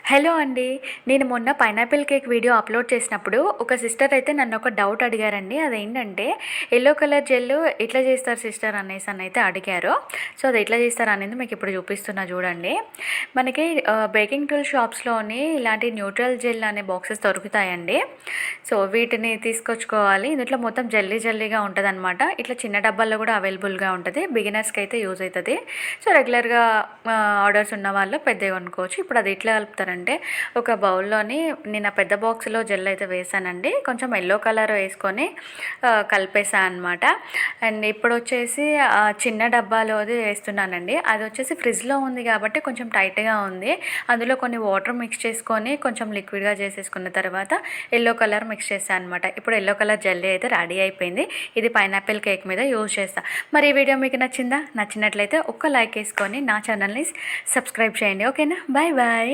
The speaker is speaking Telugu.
హలో అండి. నేను మొన్న పైనాపిల్ కేక్ వీడియో అప్లోడ్ చేసినప్పుడు ఒక సిస్టర్ అయితే నన్ను ఒక డౌట్ అడిగారండి. అదేంటంటే యెల్లో కలర్ జెల్ ఎట్లా చేస్తారు సిస్టర్ అనేసి అడిగారు. సో అది ఎట్లా చేస్తారు అనేది మీకు ఇప్పుడు చూపిస్తున్నా చూడండి. మనకి బేకింగ్ టూల్ షాప్స్లోని ఇలాంటి న్యూట్రల్ జెల్ అనే బాక్సెస్ దొరుకుతాయండి. సో వీటిని తీసుకొచ్చుకోవాలి. ఇందులో మొత్తం జల్లీ జల్లీగా ఉంటుందన్నమాట. ఇట్లా చిన్న డబ్బాల్లో కూడా అవైలబుల్గా ఉంటుంది. బిగినర్స్కి అయితే యూజ్ అవుతుంది. సో రెగ్యులర్గా ఆర్డర్స్ ఉన్న వాళ్ళు పెద్దవి కొనుక్కోవచ్చు. ఇప్పుడు అది ఎట్లా కలుపుతారంటే ఒక బౌల్లోని నేను ఆ పెద్ద బాక్స్లో జెల్ అయితే వేసానండి. కొంచెం ఎల్లో కలర్ వేసుకొని కలిపేసాను అనమాట. అండ్ ఇప్పుడు వచ్చేసి చిన్న డబ్బాలోది వేస్తున్నానండి. అది వచ్చేసి ఫ్రిడ్జ్లో ఉంది కాబట్టి కొంచెం టైట్గా ఉంది. అందులో కొన్ని వాటర్ మిక్స్ చేసుకొని కొంచెం లిక్విడ్గా చేసేసుకున్న తర్వాత ఎల్లో కలర్ మిక్స్ చేశాను అనమాట. ఇప్పుడు ఎల్లో కలర్ జెల్లీ అయితే రెడీ అయిపోయింది. ఇది పైనాపిల్ కేక్ మీద యూజ్ చేస్తా. మరి ఈ వీడియో మీకు నచ్చిందా? నచ్చినట్లయితే ఒక్క లైక్ వేసుకొని నా ఛానల్ని సబ్స్క్రైబ్ చేయండి. ఓకేనా? Bye bye.